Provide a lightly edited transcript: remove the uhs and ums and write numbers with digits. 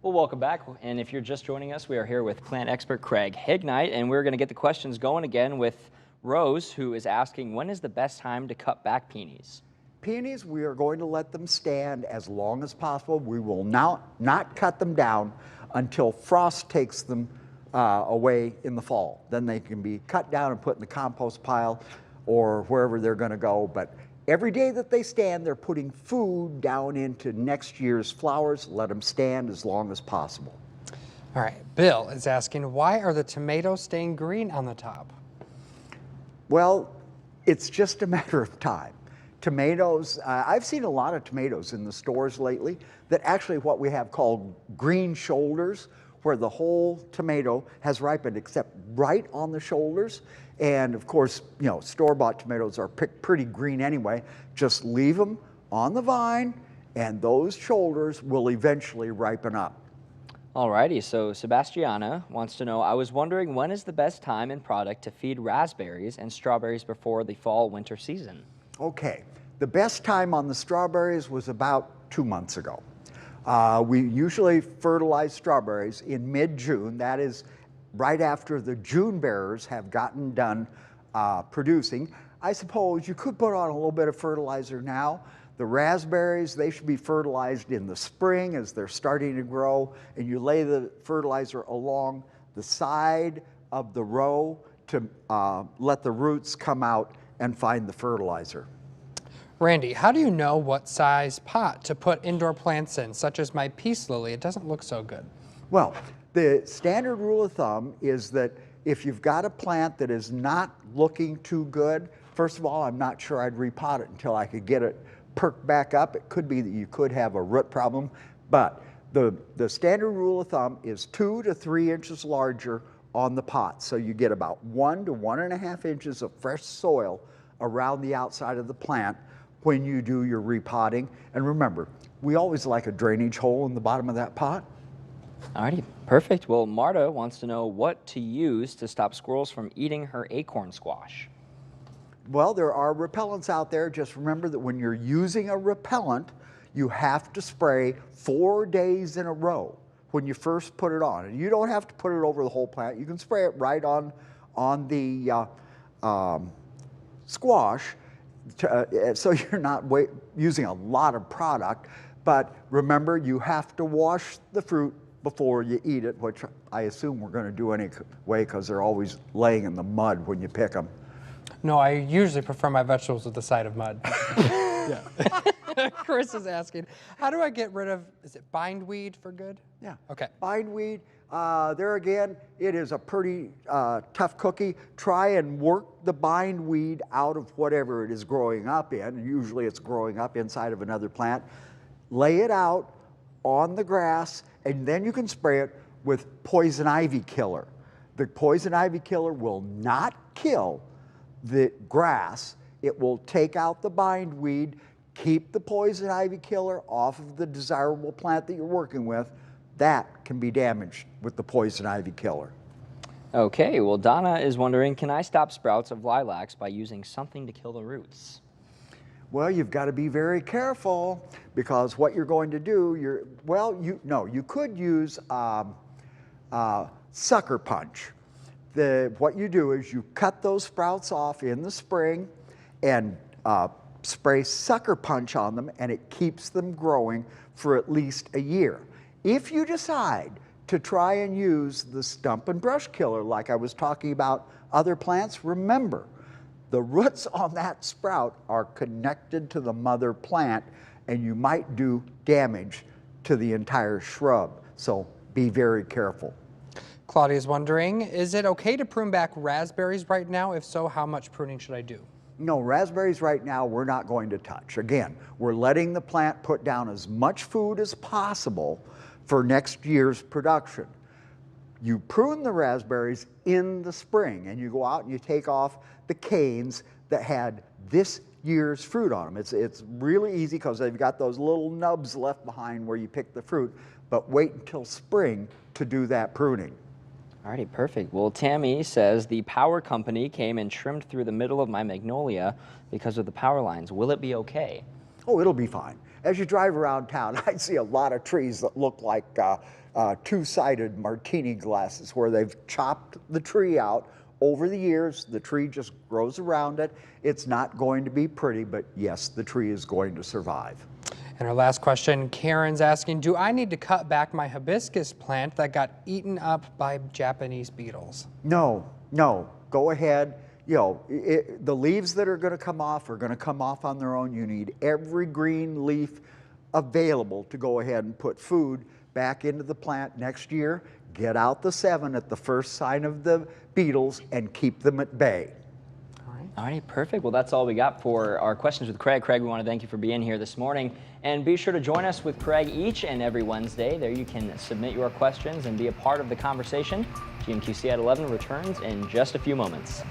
Well, welcome back. And if you're just joining us, we are here with plant expert Craig Aug, and we're going to get the questions going again with Rose, who is asking, when is the best time to cut back peonies? Peonies, we are going to let them stand as long as possible. We will now not cut them down until frost takes them away in the fall. Then they can be cut down and put in the compost pile or wherever they're going to go. But every day that they stand, they're putting food down into next year's flowers. Let them stand as long as possible. All right, Bill is asking, why are the tomatoes staying green on the top? Well, it's just a matter of time. Tomatoes, I've seen a lot of tomatoes in the stores lately that actually what we have called green shoulders, where the whole tomato has ripened except right on the shoulders. And of course, you know, store-bought tomatoes are pretty green anyway. Just leave them on the vine and those shoulders will eventually ripen up. Alrighty, so Sebastiana wants to know, I was wondering when is the best time and product to feed raspberries and strawberries before the fall-winter season? Okay, the best time on the strawberries was about 2 months ago. We usually fertilize strawberries in mid-June. That is right after the June bearers have gotten done producing. I suppose you could put on a little bit of fertilizer now. The raspberries, they should be fertilized in the spring as they're starting to grow, and you lay the fertilizer along the side of the row to let the roots come out and find the fertilizer. Randy, how do you know what size pot to put indoor plants in, such as my peace lily? It doesn't look so good. Well, the standard rule of thumb is that if you've got a plant that is not looking too good, first of all, I'm not sure I'd repot it until I could get it perked back up. It could be that you could have a root problem, but the standard rule of thumb is 2 to 3 inches larger on the pot. So you get about 1 to 1.5 inches of fresh soil around the outside of the plant when you do your repotting. And remember, we always like a drainage hole in the bottom of that pot. Alrighty, perfect. Well, Marta wants to know what to use to stop squirrels from eating her acorn squash. Well, there are repellents out there. Just remember that when you're using a repellent, you have to spray 4 days in a row when you first put it on. And you don't have to put it over the whole plant. You can spray it right on the squash, so you're not using a lot of product. But remember, you have to wash the fruit before you eat it, which I assume we're going to do anyway because they're always laying in the mud when you pick them. No, I usually prefer my vegetables with the side of mud. Yeah. Chris is asking, how do I get rid of, is it bindweed for good? Yeah. Okay. Bindweed, there again, it is a pretty tough cookie. Try and work the bindweed out of whatever it is growing up in. Usually it's growing up inside of another plant. Lay it out on the grass, and then you can spray it with poison ivy killer. The poison ivy killer will not kill the grass. It will take out the bindweed, keep the poison ivy killer off of the desirable plant that you're working with. That can be damaged with the poison ivy killer. Okay, well, Donna is wondering, can I stop sprouts of lilacs by using something to kill the roots? Well, you've got to be very careful because what you're going to do, you could use sucker punch. What you do is you cut those sprouts off in the spring and spray sucker punch on them, and it keeps them growing for at least a year. If you decide to try and use the stump and brush killer like I was talking about other plants, remember, the roots on that sprout are connected to the mother plant, and you might do damage to the entire shrub. So be very careful. Claudia is wondering, is it okay to prune back raspberries right now? If so, how much pruning should I do? No, raspberries right now we're not going to touch. Again, we're letting the plant put down as much food as possible for next year's production. You prune the raspberries in the spring, and you go out and you take off the canes that had this year's fruit on them. It's really easy because they've got those little nubs left behind where you pick the fruit, but wait until spring to do that pruning. Alrighty, perfect. Well, Tammy says the power company came and trimmed through the middle of my magnolia because of the power lines. Will it be okay? Oh, it'll be fine. As you drive around town, I see a lot of trees that look like two-sided martini glasses where they've chopped the tree out. Over the years, the tree just grows around it. It's not going to be pretty, but yes, the tree is going to survive. And our last question, Karen's asking, do I need to cut back my hibiscus plant that got eaten up by Japanese beetles? No, no, go ahead. You know, the leaves that are going to come off are going to come off on their own. You need every green leaf available to go ahead and put food back into the plant next year. Get out the 7 at the first sign of the beetles and keep them at bay. All right, perfect. Well, that's all we got for our questions with Craig. Craig, we want to thank you for being here this morning. And be sure to join us with Craig each and every Wednesday. There you can submit your questions and be a part of the conversation. GMQC at 11 returns in just a few moments.